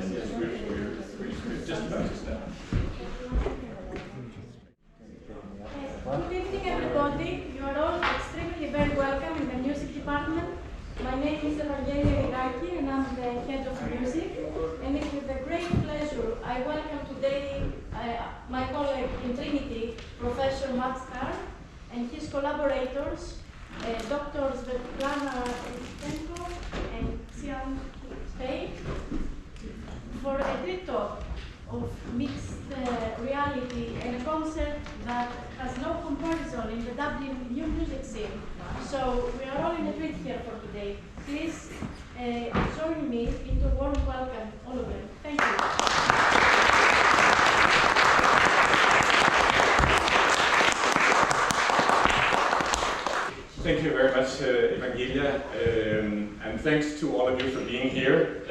yes, we're just about to start. Good evening, everybody. You are all extremely very welcome in the music department. My name is Rudenko and I'm the head of music. And it's with a great pleasure I welcome today my colleague in Trinity, Professor Haahr, and his collaborators, Dr. Svetlana Rudenko and Xiangpeng, for a great talk of mixed reality and a concert that has no comparison in the Dublin new music scene. So we are all in a treat here for today. Please join me into a warm welcome, all of them. Thank you. Thank you very much, Evangelia, and thanks to all of you for being here,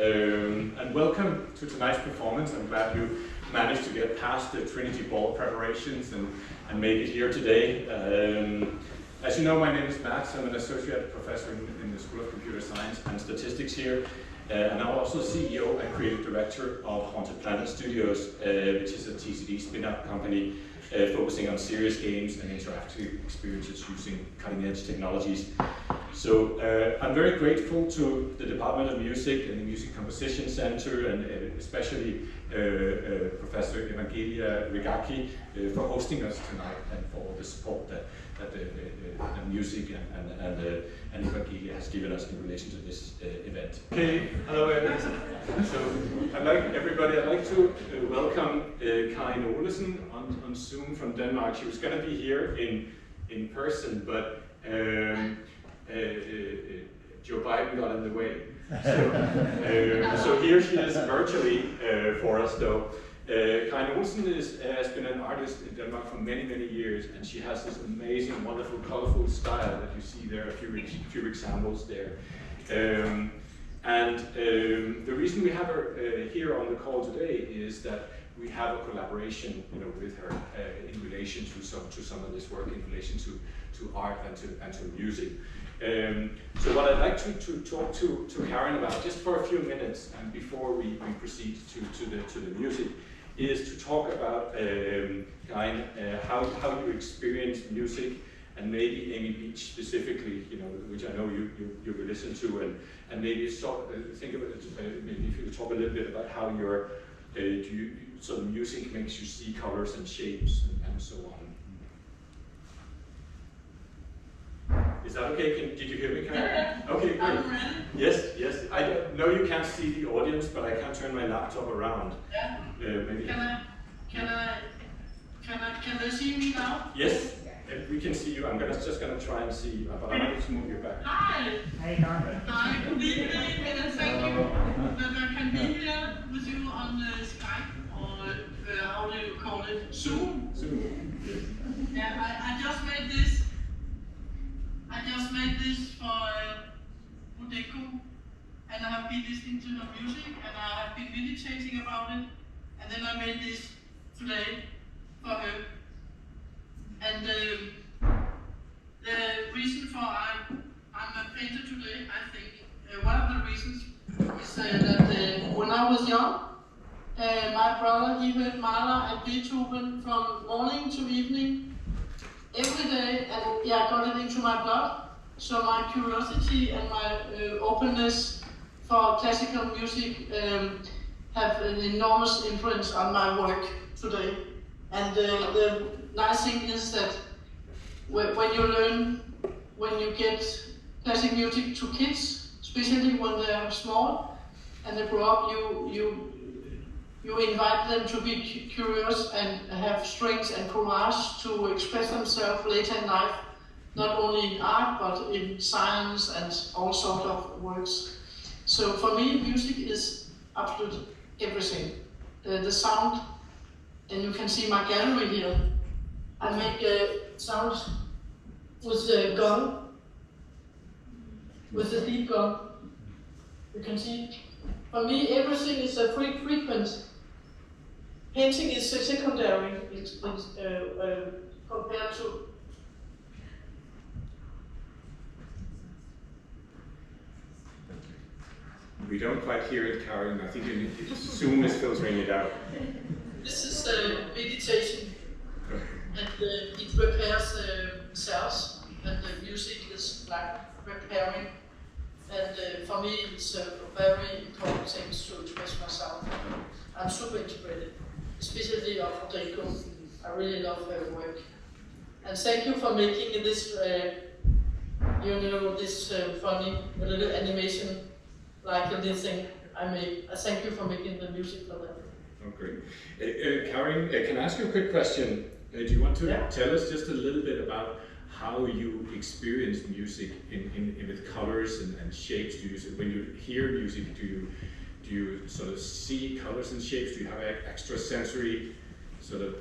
and welcome to tonight's performance. I'm glad you managed to get past the Trinity Ball preparations and made it here today. As you know, my name is Matt. I'm an associate professor in the School of Computer Science and Statistics here, and I'm also CEO and creative director of Haunted Planet Studios, which is a TCD spin-out company focusing on serious games and interactive experiences using cutting-edge technologies. So I'm very grateful to the Department of Music and the Music Composition Center, and especially Professor Evangelia Rigaki for hosting us tonight and for all the support that the music and Evangelia has given us in relation to this event. Okay, hello everyone. So I'd like to welcome Karin Olesen on Zoom from Denmark. She was going to be here in person, but Joe Biden got in the way. So here she is virtually for us, though. Karin Olesen has been an artist in Denmark for many, many years, and she has this amazing, wonderful, colorful style that you see there, a few examples there. The reason we have her here on the call today is that we have a collaboration, with her in relation to some of this work, in relation to art and to music. So what I'd like to talk to Karin about, just for a few minutes, and before we proceed to the music, is to talk about Karin, how you experience music, and maybe Amy Beach specifically, which I know you will listen to, and maybe think about it, maybe if you could talk a little bit about how your sort of music makes you see colors and shapes and so on. Is that okay? Did you hear me, Karin? Yeah. Okay, great. I'm ready. Yes. I know you can't see the audience, but I can turn my laptop around. Yeah. Maybe. Can they see me now? Yes, we can see you. I'm just gonna try and see you, but I might need to move you back. Hi. Hey, Karin. Hi, good evening, and thank you that I can be here with you on Skype, or how do you call it? Zoom. Yeah, I just made this. I just made this for Rudenko, and I have been listening to her music, and I have been meditating about it, and then I made this today for her. And the reason for I'm a painter today, I think, one of the reasons is that when I was young, my brother, he heard Mahler and Beethoven from morning to evening, every day, and yeah, I got it into my blood. So my curiosity and my openness for classical music have an enormous influence on my work today. And the nice thing is that when you get classic music to kids, especially when they are small and they grow up, you invite them to be curious and have strength and courage to express themselves later in life, not only in art, but in science and all sorts of works. So for me, music is absolute everything. The sound, and you can see my gallery here. I make sounds with the gong, with the deep gong. You can see, for me, everything is a frequency. Painting is secondary compared to. We don't quite hear it, Karen. I think Zoom is filtering it out. This is meditation, and it repairs cells, and the music is like repairing. And for me, it's a very important thing to express myself. I'm super integrated, especially of Rudenko. I really love her work. And thank you for making this, this funny little animation, like a little thing I made. Thank you for making the music for that. Oh, great. Karen, can I ask you a quick question? Do you want to tell us just a little bit about how you experience music with colors and shapes? When you hear music, do you sort of see colors and shapes? Do you have extra sensory sort of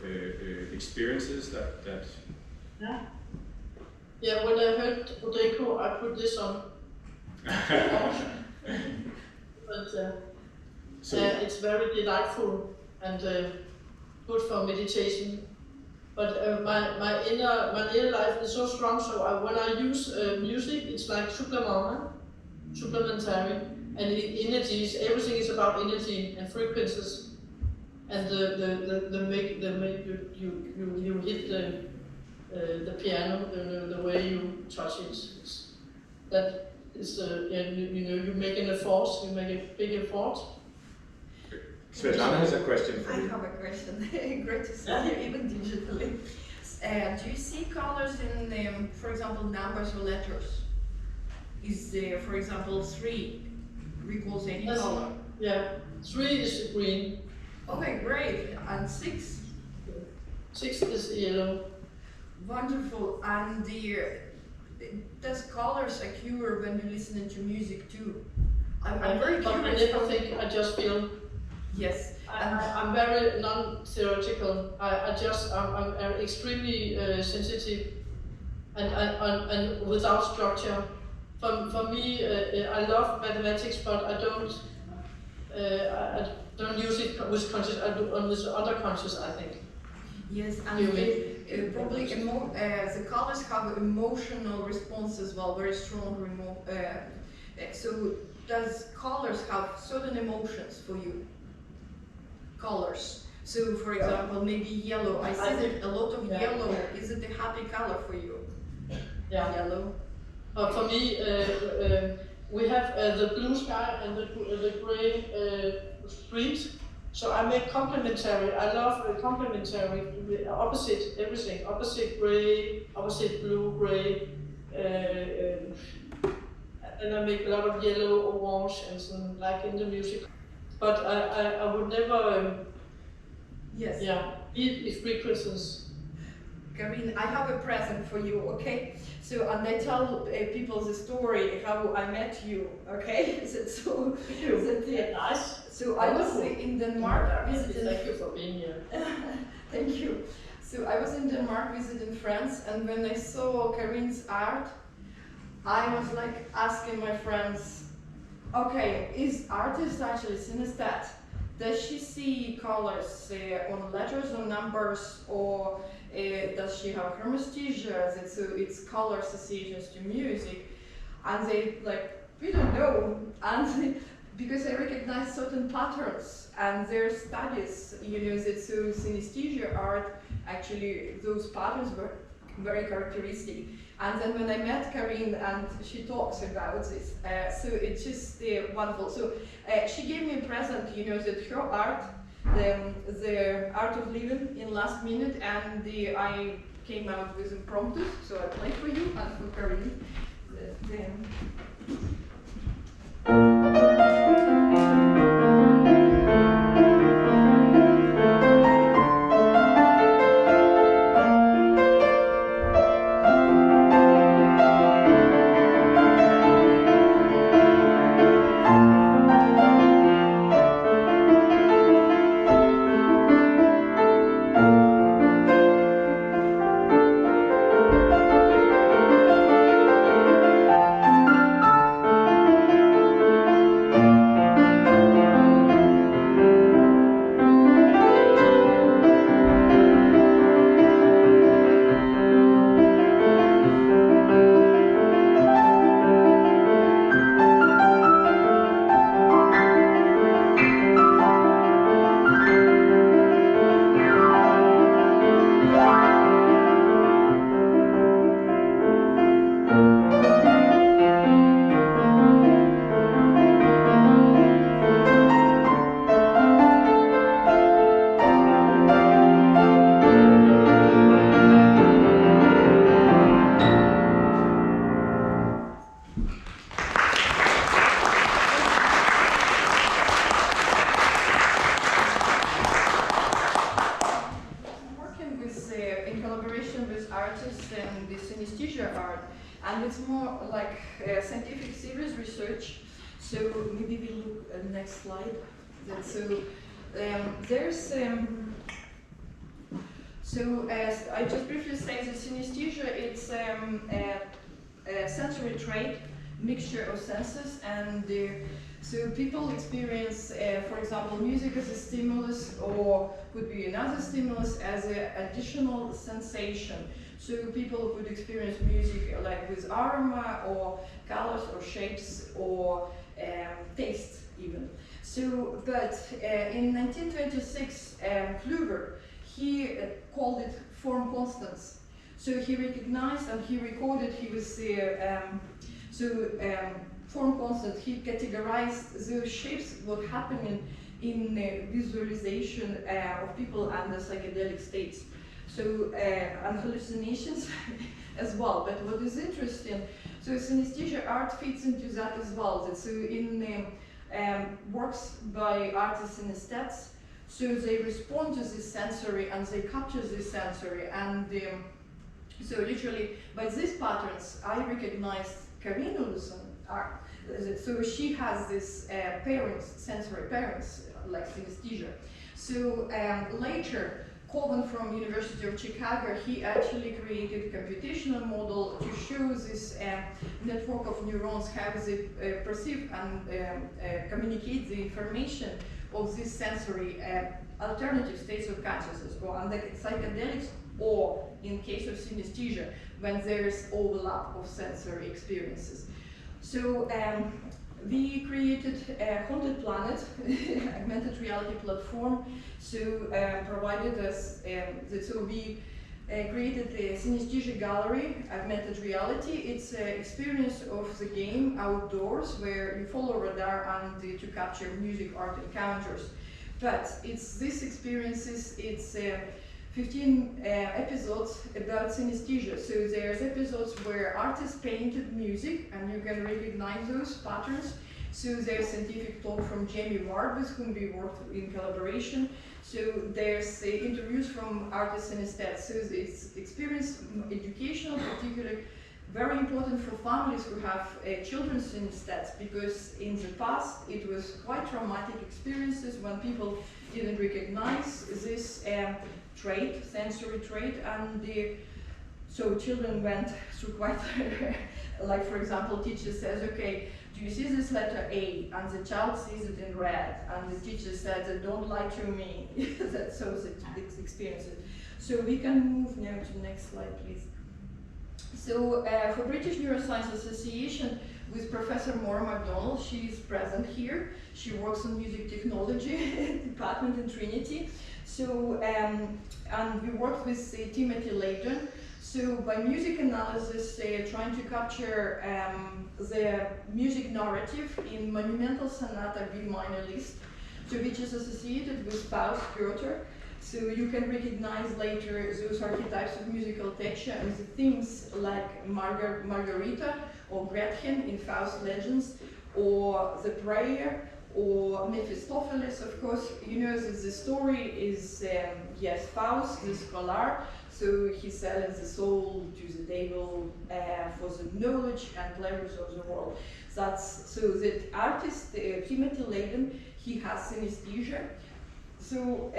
experiences that? Yeah, when I heard Rudenko, I put this on. But it's very delightful and good for meditation. But my inner life is so strong, so when I use music, it's like supplementary, and energies. Everything is about energy and frequencies, and the make you hit the piano, the way you touch it. That is you make an effort, you make a big effort. Svetlana has a question for you. I have a question. Great to see you, even digitally. Do you see colors in, for example, numbers or letters? Is there, for example, 3 equals any color? Yeah, 3 is green. Okay, great. And 6? 6 is yellow. Wonderful. And does colors occur when you listen to music too? I'm very curious. I never think, I just feel. Yes. I'm very non-theoretical. I'm extremely sensitive and without structure. For me, I love mathematics, but I don't use it with conscious. I do with underconscious, I think. Yes, and probably the colors have emotional response as well, very strong. So does colors have certain emotions for you? Colors. So, for example, maybe yellow. I see that a lot of yellow. Is it a happy color for you? Yeah. Yellow. For me, we have the blue sky and the gray streets. So I make complementary. I love complementary, opposite everything. Opposite gray, opposite blue, gray. And I make a lot of yellow, orange, and some, like in the music. But I would never, beat frequencies. Karine, I have a present for you, okay? So, and I tell people the story how I met you, okay? Nice. So I was in Denmark visiting. Thank you for being here. Thank you. So I was in Denmark visiting friends, and when I saw Karine's art, I was like asking my friends, okay, is artist actually synaesthete? Does she see colors on letters or numbers, or does she have hermesthesia, so it's color associations to music? And they like, we don't know. And because I recognize certain patterns and their studies, that so synaesthesia art, actually those patterns were very characteristic. And then when I met Karine and she talks about this, so it's just wonderful. So she gave me a present, that her art, the art of living in last minute, and I came out with impromptu, so I played for you and for Karine. next slide. So there's as I just briefly say, the synesthesia, it's a sensory trait, mixture of senses, and so people experience, for example, music as a stimulus, or could be another stimulus as an additional sensation. So people could experience music like with aroma, or colors, or shapes, or taste even. So, but in 1926, Kluwer, he called it form constants. So he recognized and he recorded, he was form constant, he categorized those shapes, what happened in visualization of people under psychedelic states. So, and hallucinations as well. But what is interesting, so synesthesia art fits into that as well. So in works by artists and aesthetes, so they respond to this sensory and they capture this sensory, and so literally by these patterns I recognized Karine Olsson art. So she has this parents, sensory parents, like synesthesia. So later, Coben from University of Chicago, he actually created a computational model to show this network of neurons, how they perceive and communicate the information of these sensory alternative states of consciousness, or under psychedelics, or in case of synesthesia, when there is overlap of sensory experiences. So we created a Haunted Planet, augmented reality platform, so provided us, so we created the synesthesia gallery, augmented reality. It's an experience of the game outdoors where you follow radar and to capture music, art encounters. But it's these experiences, it's 15 episodes about synesthesia. So there's episodes where artists painted music and you can recognize those patterns. So there's scientific talk from Jamie Ward, with whom we worked in collaboration. So there's interviews from artists and aesthetics. So it's experience educational, particularly very important for families who have children synesthetes, because in the past it was quite traumatic experiences when people didn't recognize this trait, sensory trait, and so children went through quite, like for example, teacher says, okay, do you see this letter A? And the child sees it in red, and the teacher said, don't lie to me. That's so the experiences. So we can move now to the next slide, please. So for British Neuroscience Association, with Professor Maura MacDonald, she is present here. She works on music technology department in Trinity. So, and we worked with Timothy Layden. So by music analysis, trying to capture the music narrative in Monumental Sonata B minor list, so which is associated with Faust, Goethe. So you can recognize later those archetypes of musical texture and the themes like Margarita or Gretchen in Faust Legends, or the prayer, or Mephistopheles. Of course, you know that the story is, yes, Faust, the scholar, so he sells the soul to the devil for the knowledge and pleasures of the world. That's, so the artist, Timothy Layden, he has synesthesia. So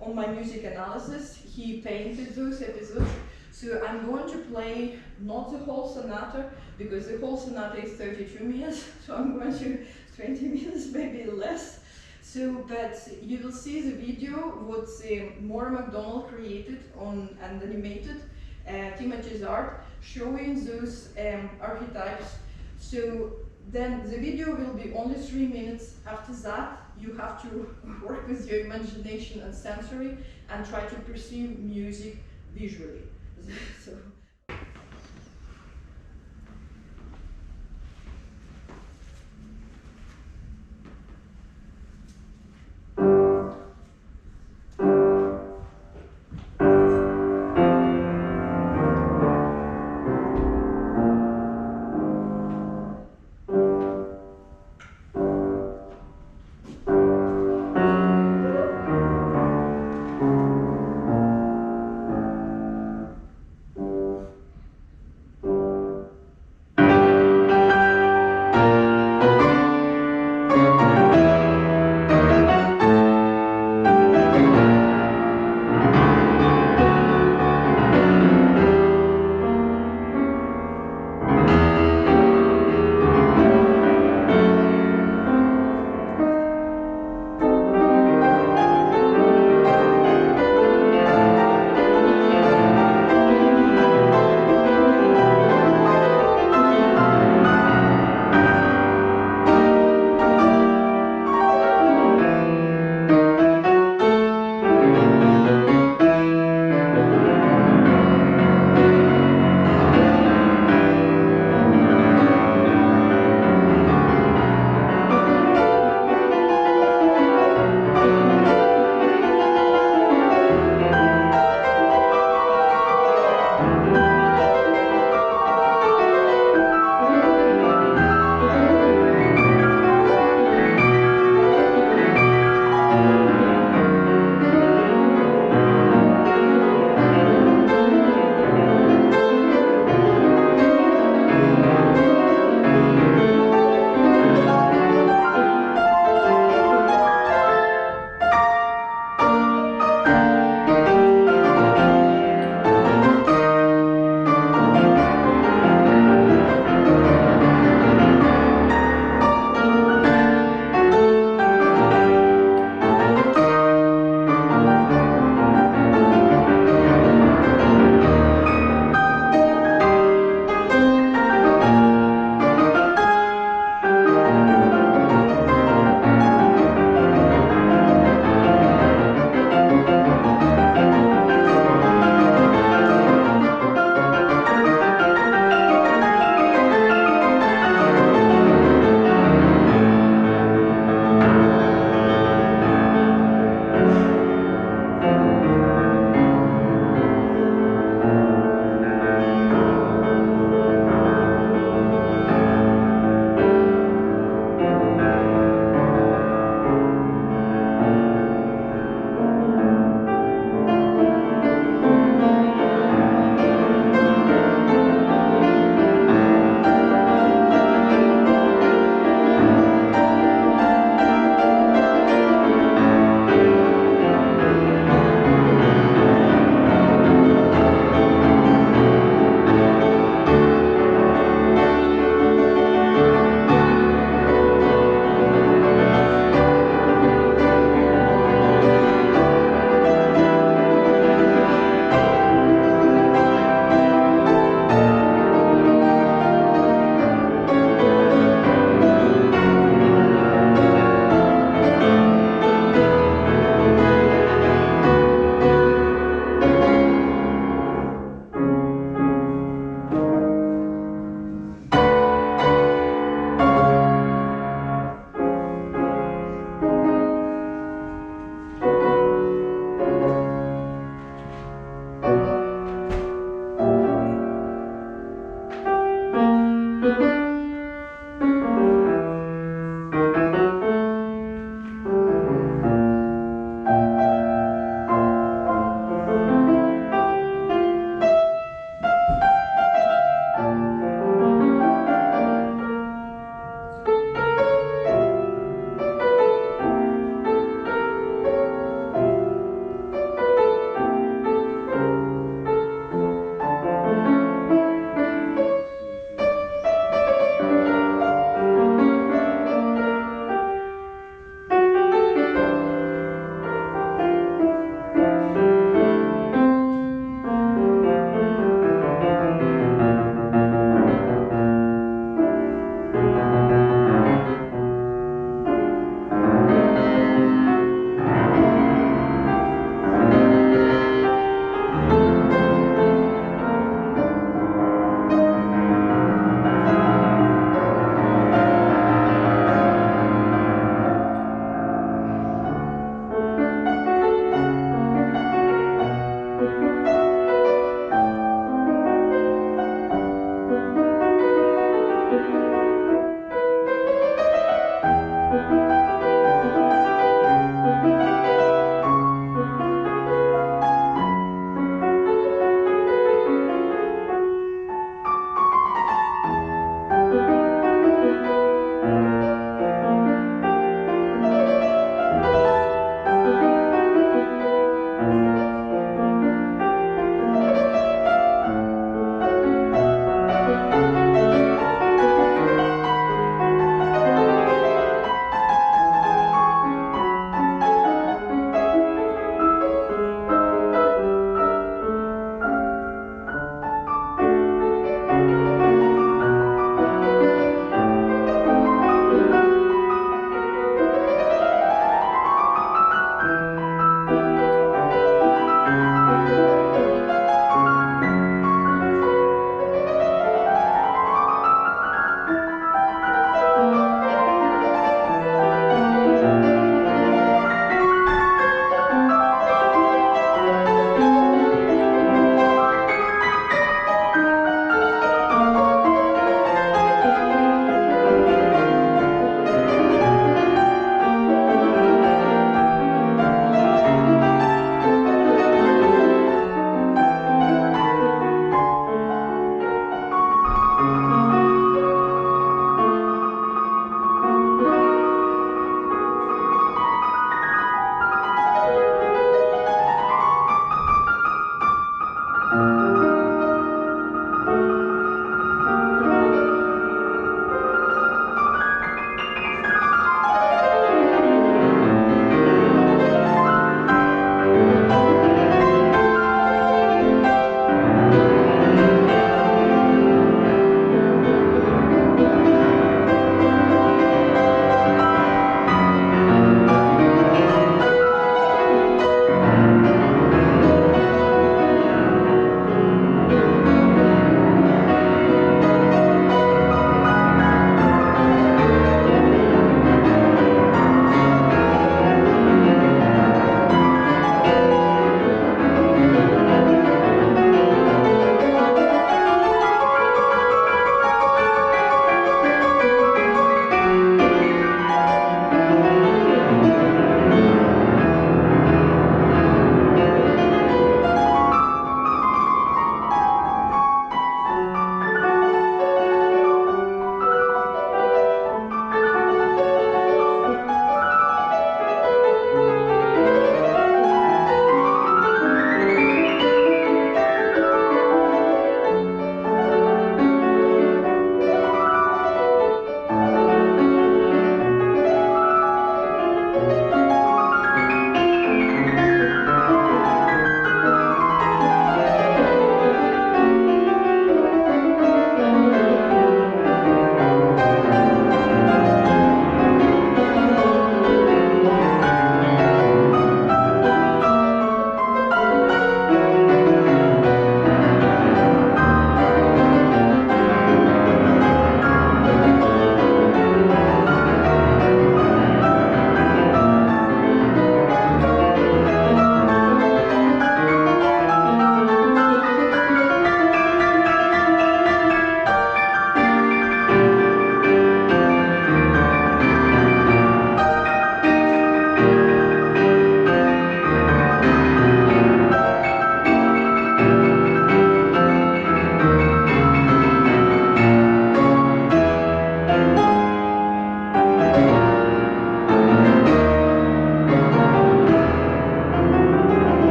on my music analysis, he painted those episodes. So I'm going to play not the whole sonata, because the whole sonata is 32 minutes, so I'm going to 20 minutes, maybe less. So, but you will see the video what Maura MacDonald created on and animated Timothy's art, showing those archetypes. So then the video will be only 3 minutes. After that, you have to work with your imagination and sensory and try to perceive music visually. So.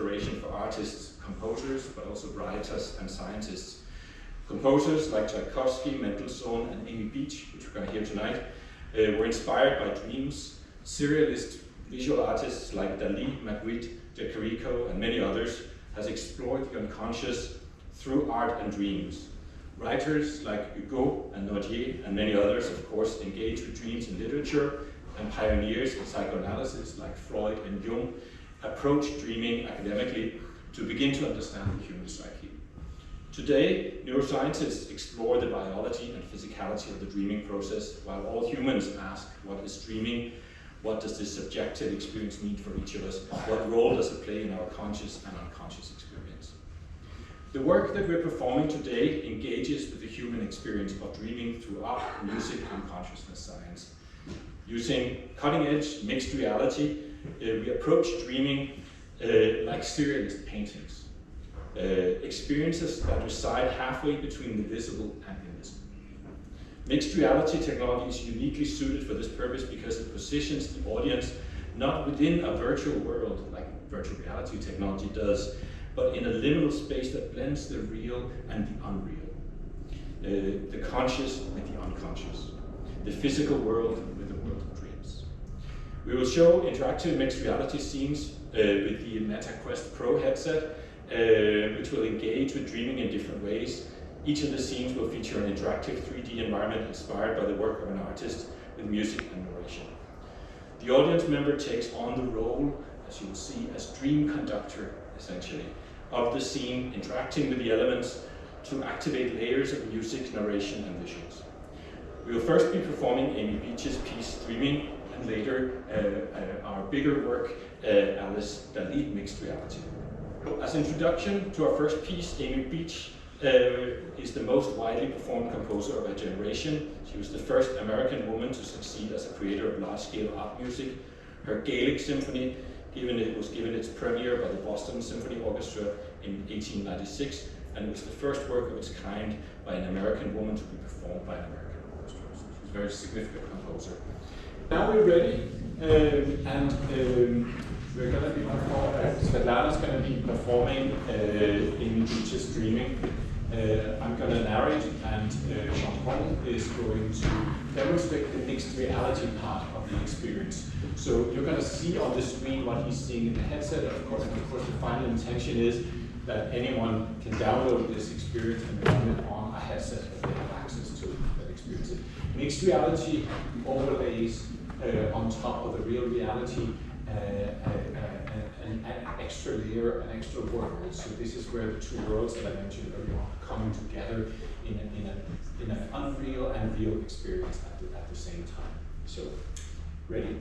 inspiration for artists, composers, but also writers and scientists. Composers like Tchaikovsky, Mendelssohn, and Amy Beach, which we're going to hear tonight, were inspired by dreams. Surrealist visual artists like Dali, Magritte, De Chirico, and many others has explored the unconscious through art and dreams. Writers like Hugo and Naudier and many others, of course, engage with dreams in literature, and pioneers in psychoanalysis like Freud and Jung approach dreaming academically to begin to understand the human psyche. Today, neuroscientists explore the biology and physicality of the dreaming process, while all humans ask, what is dreaming? What does this subjective experience mean for each of us? What role does it play in our conscious and unconscious experience? The work that we're performing today engages with the human experience of dreaming through art, music, and consciousness science. Using cutting-edge mixed reality, we approach dreaming like surrealist paintings, experiences that reside halfway between the visible and invisible. Mixed reality technology is uniquely suited for this purpose because it positions the audience not within a virtual world like virtual reality technology does, but in a liminal space that blends the real and the unreal, the conscious with the unconscious, the physical world with the world of dreams. We will show interactive mixed reality scenes with the MetaQuest Pro headset, which will engage with dreaming in different ways. Each of the scenes will feature an interactive 3D environment inspired by the work of an artist with music and narration. The audience member takes on the role, as you will see, as dream conductor, essentially, of the scene, interacting with the elements to activate layers of music, narration, and visuals. We will first be performing Amy Beach's piece, Dreaming, and later our bigger work, Alice Dali Mixed Reality. As introduction to our first piece, Amy Beach is the most widely performed composer of her generation. She was the first American woman to succeed as a creator of large-scale art music. Her Gaelic Symphony was given its premiere by the Boston Symphony Orchestra in 1896, and it was the first work of its kind by an American woman to be performed by an American orchestra. So she was a very significant composer. Now we're ready, and we're going to be performing, Svetlana's going to be performing Amy Beach's Dreaming. I'm going to narrate, and Xiangpeng is going to demonstrate the mixed reality part of the experience. So you're going to see on the screen what he's seeing in the headset. Of course, the final intention is that anyone can download this experience and run it on a headset that they have access to that experience it. Mixed reality overlays on top of the real reality an extra layer, an extra world. So this is where the two worlds that I mentioned earlier are coming together in an unreal and real experience at the same time. So, ready?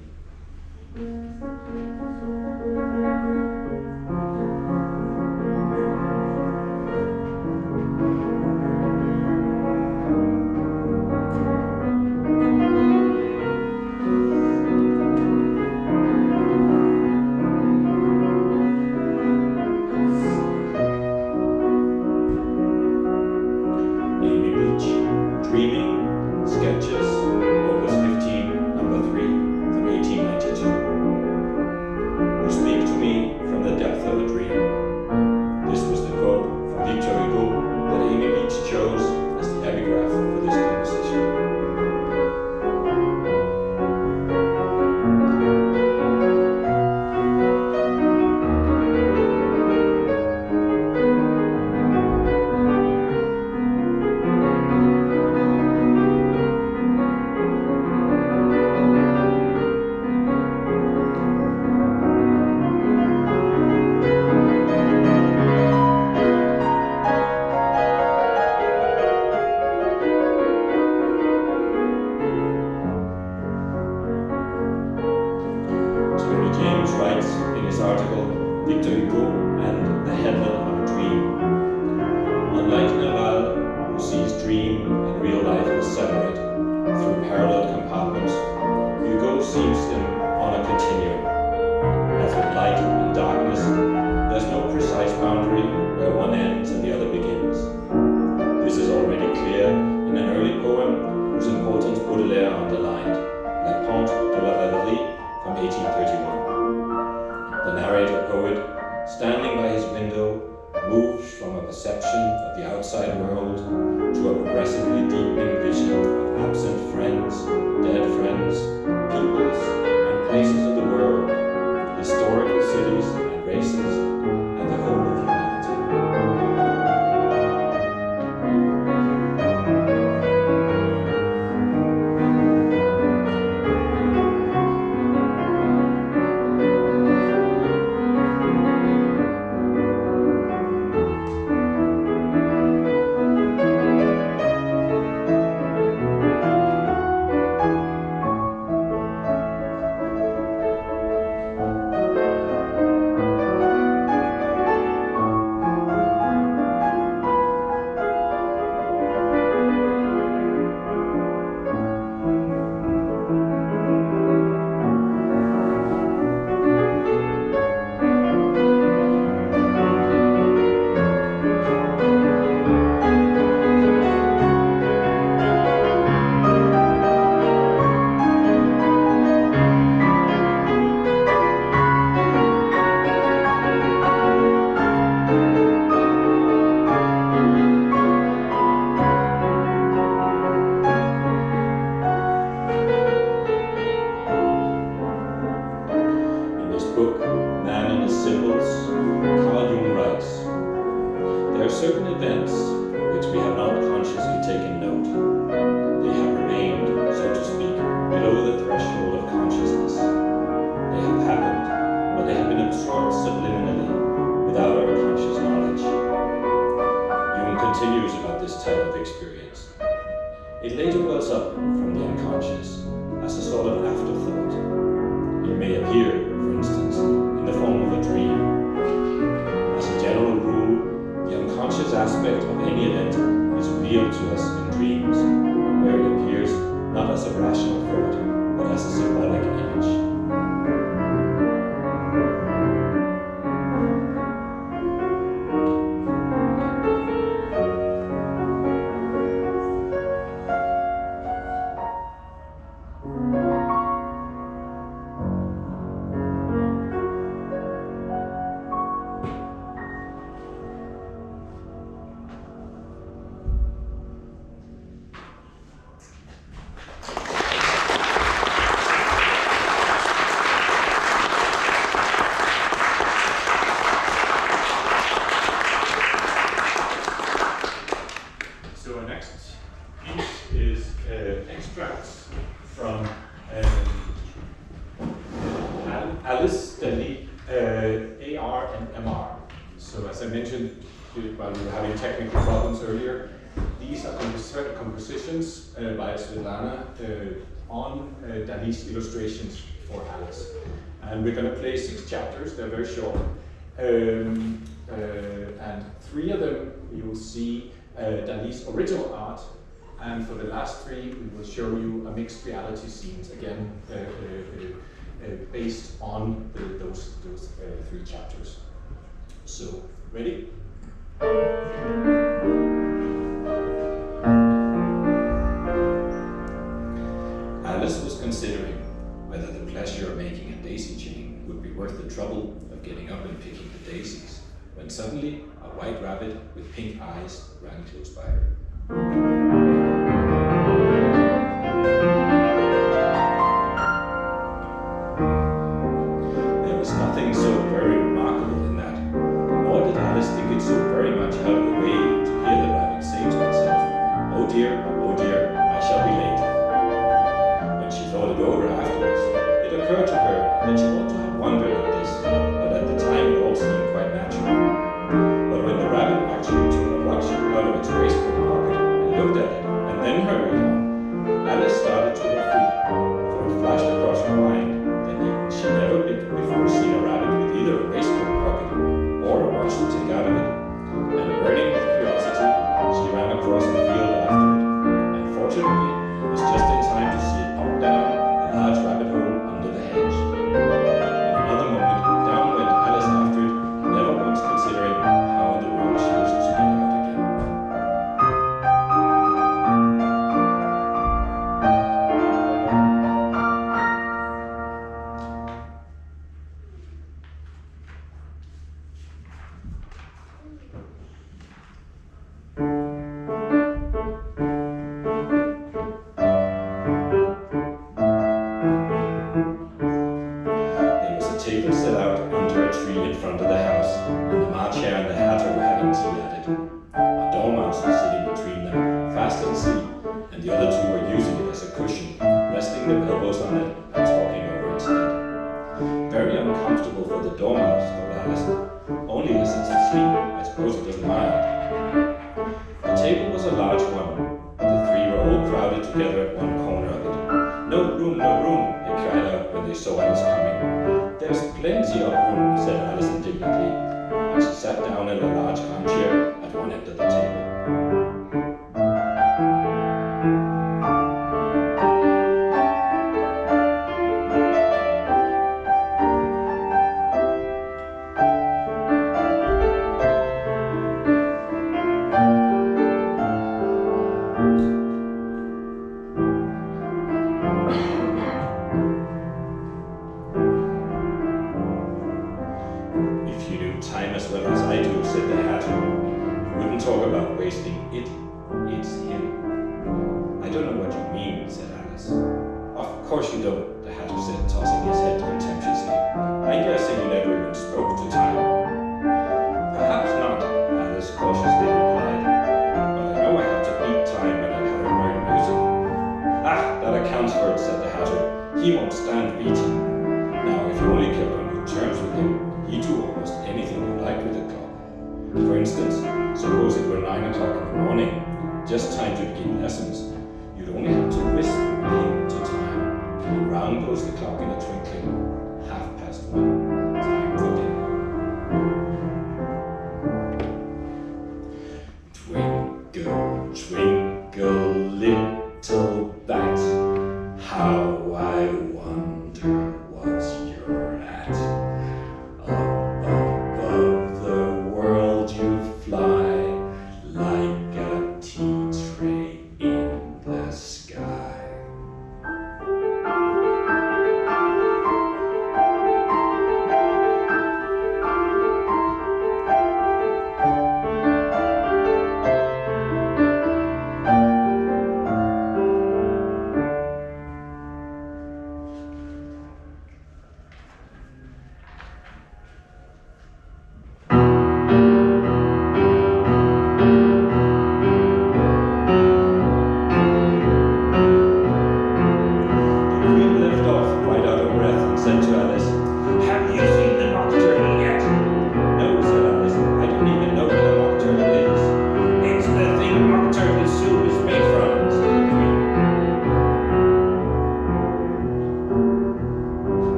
The narrator poet standing by his window, moves from a perception of the outside world to a progressively deepening vision of absent friends, dead friends, peoples and places of the world, historical cities and races, and the whole of humanity. Dali AR and MR. So as I mentioned while we were having technical problems earlier, these are compositions by Svetlana on Dali's illustrations for Alice. And we're going to play 6 chapters, they're very short. And 3 of them you will see Dali's original art, and for the last 3 we will show you a mixed reality scenes, again based on those 3 chapters. So, ready? Alice was considering whether the pleasure of making a daisy chain would be worth the trouble of getting up and picking the daisies, when suddenly a white rabbit with pink eyes ran close by her. There was nothing so very remarkable in that, nor did Alice think it so very much out of the way to hear the rabbit say to itself, oh dear, I shall be late." When she thought it over afterwards, it occurred to her that she ought to have wondered at this, but at the time it all seemed quite natural. But when the rabbit actually took a watch out of its waistcoat pocket and looked at it, and then hurried on, Alice started to her feet, for it flashed across her mind that she never before seen a rabbit with either a waistcoat pocket or a watch to take out of it. And burning with curiosity, she ran across the field after it, and fortunately was just in time to see it pop down a large rabbit hole under the hedge. In another moment, down went Alice after it, never once considering how in the world she was to get out again. comfortable for the dormouse, thought Alice. Only as it's asleep, I suppose it doesn't mind. The table was a large one, but the three were all crowded together at one corner of it. No room, they cried out when they saw Alice coming. There's plenty of room, said Alice indignantly, and she sat down in a large armchair at one end of the table.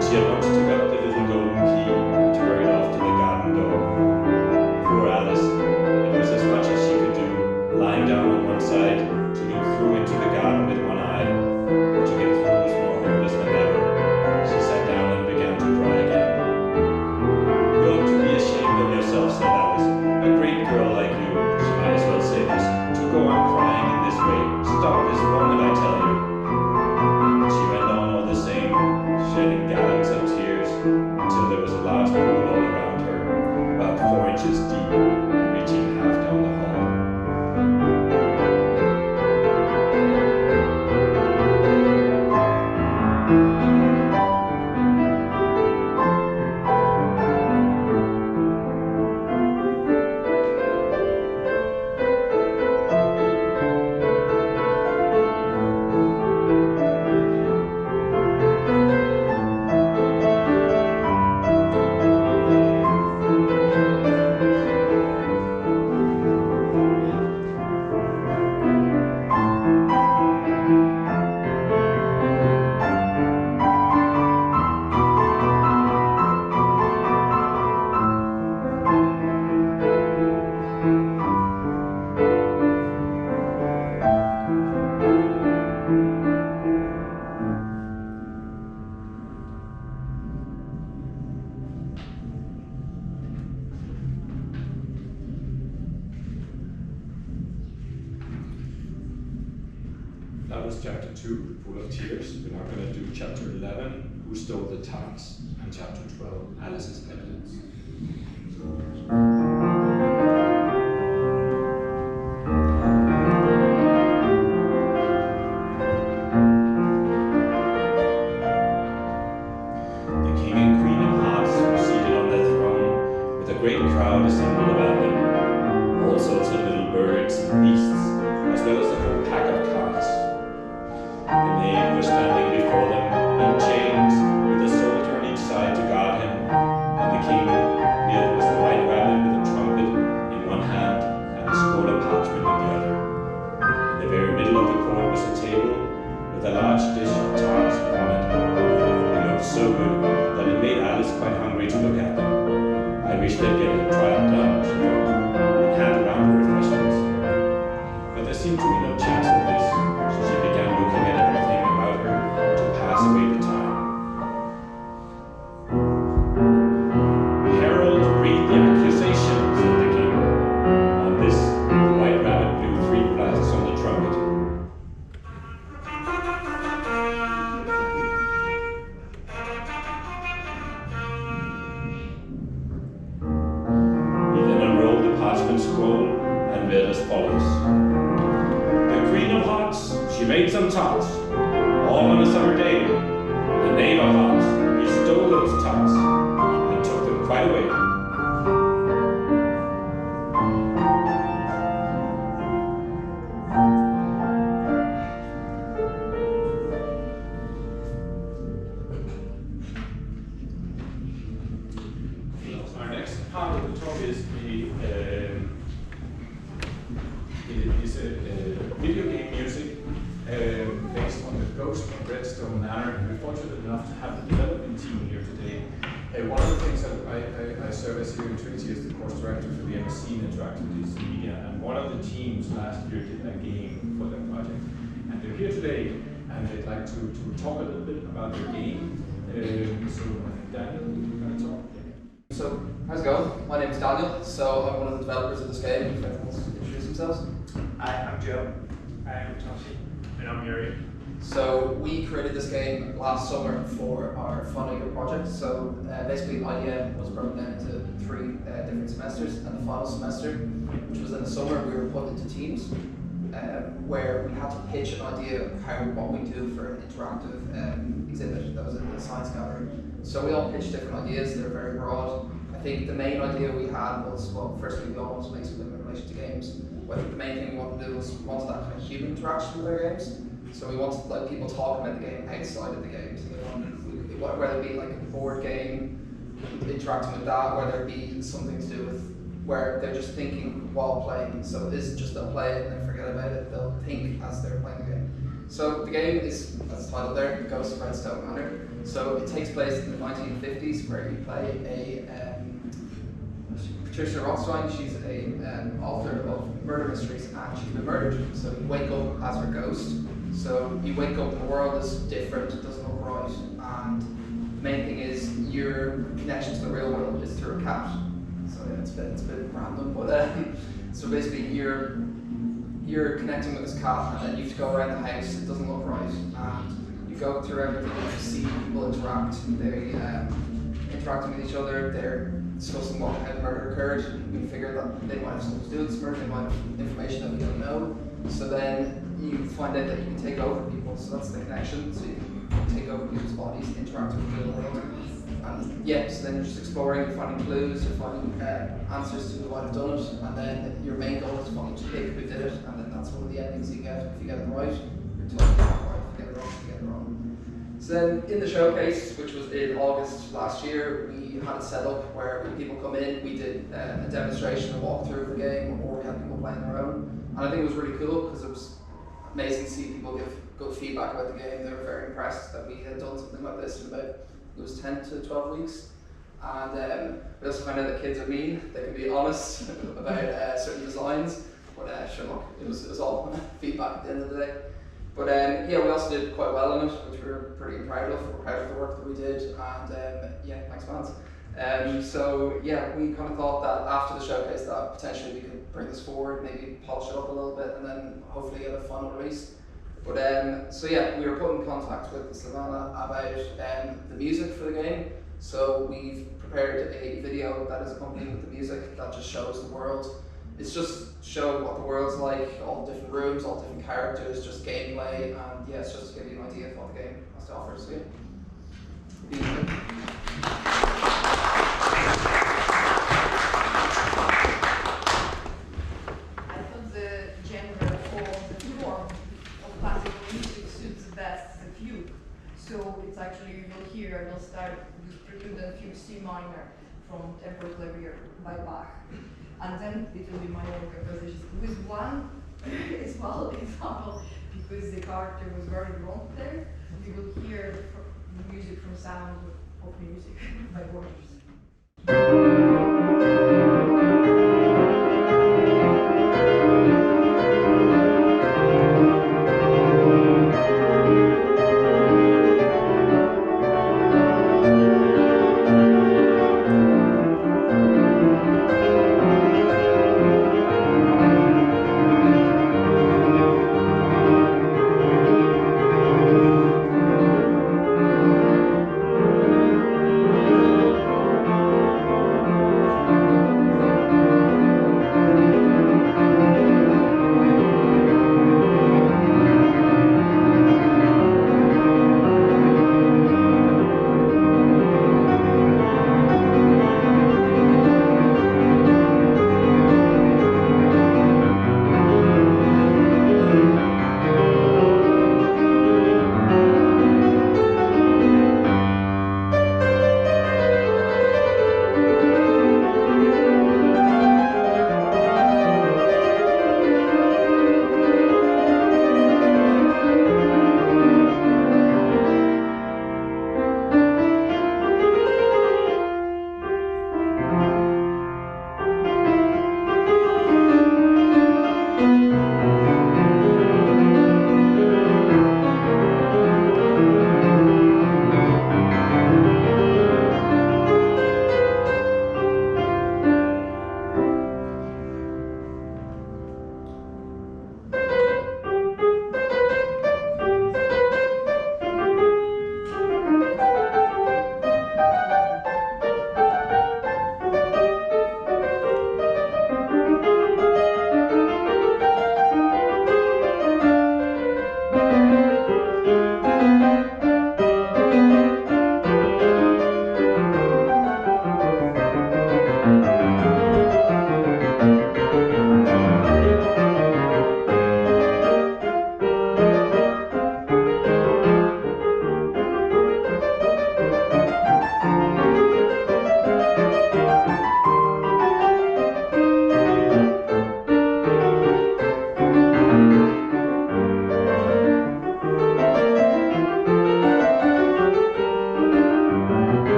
She at once took up the little golden key and hurried off to the garden door. That was chapter 2, Pool of Tears. We're now going to do chapter 11, Who Stole the Tarts, and chapter 12, Alice's Evidence. The king and queen of hearts were seated on their throne, with a great crowd assembled about them, all sorts of little birds and beasts, as well as a whole pack of carts. The knave was standing before them in chains, with a soldier on each side to guard him, and the king, near was the white rabbit with a trumpet in one hand and a scroll of parchment in the other. In the very middle of the court was a table with a large dish of tarts upon it. They looked so good that it made Alice quite hungry to look at them. I wish they'd get a trial done, she thought, and hand around the refreshments. But there seemed to be no chance of this, so she began looking at everything about her to pass away the time. Herald, read the accusation, said the king. On this, the white rabbit blew 3 blasts on the trumpet. He then unrolled the parchment scroll and read as follows. The Queen of Hearts, she made some tarts, all on a summer day. The Knave of Hearts, he stole those tarts and took them quite away. Our next part of the talk is a video game music based on the Ghost of Redstone Manor. And we're fortunate enough to have the development team here today. One of the things that I serve as here in Trinity is the course director for the MSc in Interactive Digital Media, and one of the teams last year did a game for their project. And they're here today, and they'd like to talk a little bit about their game. So Daniel, you're going to talk. So, how's it going? My name is Daniel, so I'm one of the developers of this game. If anyone wants to introduce themselves. Hi, I'm Joe. I'm Toshi. And I'm Yuri. So, we created this game last summer for our final year project. So, basically, the idea was broken down into 3 different semesters, and the final semester, which was in the summer, we were put into teams where we had to pitch an idea of what we do for an interactive exhibit that was in the science gallery. So we all pitched different ideas. They're very broad. I think the main idea we had was, well, firstly, we all wanted to make something in relation to games. But I think the main thing we wanted to do was we wanted that kind of human interaction with our games. So we wanted like people talking about the game outside of the game. So we wanted, whether it be like a board game, interacting with that, whether it be something to do with where they're just thinking while playing. So it isn't just they'll play it and then forget about it. They'll think as they're playing the game. So the game is, as titled there, Ghost of Redstone Manor. So it takes place in the 1950s, where you play a Patricia Rothstein. She's a author of murder mysteries, and she's been murdered. So you wake up as her ghost. So you wake up and the world is different, it doesn't look right, and the main thing is your connection to the real world is through a cat. So yeah, it's a bit random, but so basically you're connecting with this cat, and then you have to go around the house. It doesn't look right, and you go through everything. You see people interact. They interacting with each other. They're discussing how the murder occurred. We figure that they might have something to do with this murder. They might have information that we don't know. So then you find out that you can take over people. So that's the connection. So you can take over people's bodies, interact with the real world. And yeah, so then you're just exploring, you're finding clues, you're finding answers to who might have done it, and then your main goal is to find to pick who did it, and then that's one of the endings you get. If you get it right, you're totally right. If you get it wrong, you get it wrong. So then in the showcase, which was in August last year, we had it set up where when people come in, we did a demonstration, a walkthrough of the game, or we had people playing their own. And I think it was really cool because it was amazing to see people give good feedback about the game. They were very impressed that we had done something like this in about, it was 10 to 12 weeks. And we also found out that kids are mean. They can be honest about certain designs. But sure, look, it was all feedback at the end of the day. But yeah, we also did quite well in it, which we were pretty proud of. We're proud of the work that we did, and yeah, thanks fans. So yeah, we kind of thought that after the showcase that potentially we could bring this forward, maybe polish it up a little bit, and then hopefully get a final release. But so yeah, we were put in contact with Svetlana about the music for the game. So we've prepared a video that is accompanied with the music that just shows the world. It's just showing what the world's like, all the different rooms, all the different characters, just gameplay, and yeah, it's just to give you an idea of what the game has to offer. So yeah. I thought the genre or the form of classical music suits best the fugue. So it's actually, you'll hear, you'll start with prelude and fugue C minor from Tempo Clavier by Bach. And then it will be my own compositions with one small example, because the character was very wrong there. You will hear the music from Sound of Music by Borders.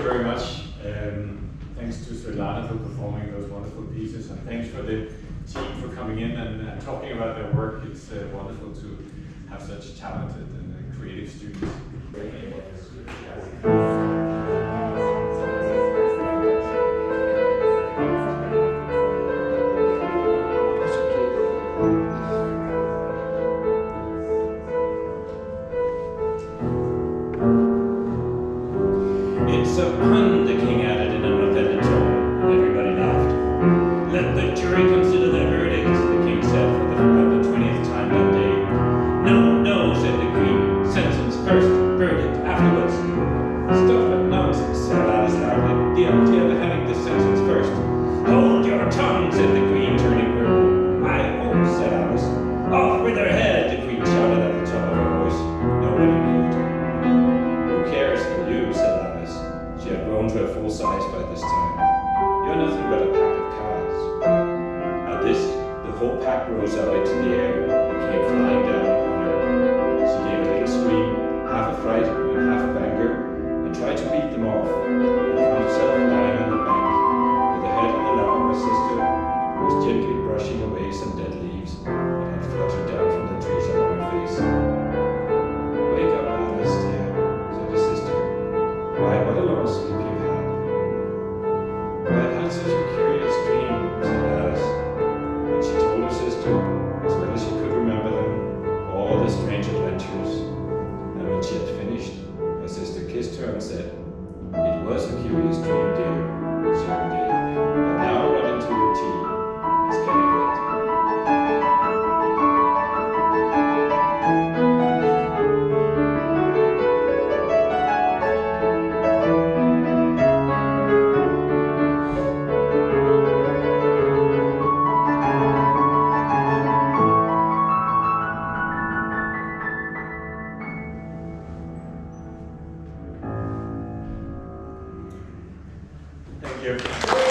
very much. Thanks to Svetlana for performing those wonderful pieces, and thanks for the team for coming in and talking about their work. It's wonderful to have such talented and creative students. It's a pun, the king added in an offended tone, and everybody laughed. Let the jury consider their verdict, the king said for the 20th time that day. No, no, said the queen. Sentence first, verdict afterwards. Stuff and nonsense, said Alice loudly. The idea of having the sentence first. Hold your tongue, said the queen, turning purple. I won't, said Alice. Off with her head, the queen shouted at the top of her voice. Nobody moved. Who cares for you, said Alice. She had grown to a full size by this time. You're nothing but a pack of cards. At this, the whole pack rose up into the air and came flying down upon her. She gave a little scream, half of fright and half of anger, and tried to beat them off, and found herself lying on the bank, with her head in the lap of her sister, who was gently brushing away some dead leaves that had fluttered down from the trees along her face. Wake up, Alice, dear, said her sister. Why, what a long sleep you've had. I've had such a curious dream, said Alice. And she told her sister, as well as she could remember them, all the strange adventures. And when she had finished, her sister kissed her and said, It was a curious dream, dear, certainly, but now run into your tea. It's getting late. Thank you.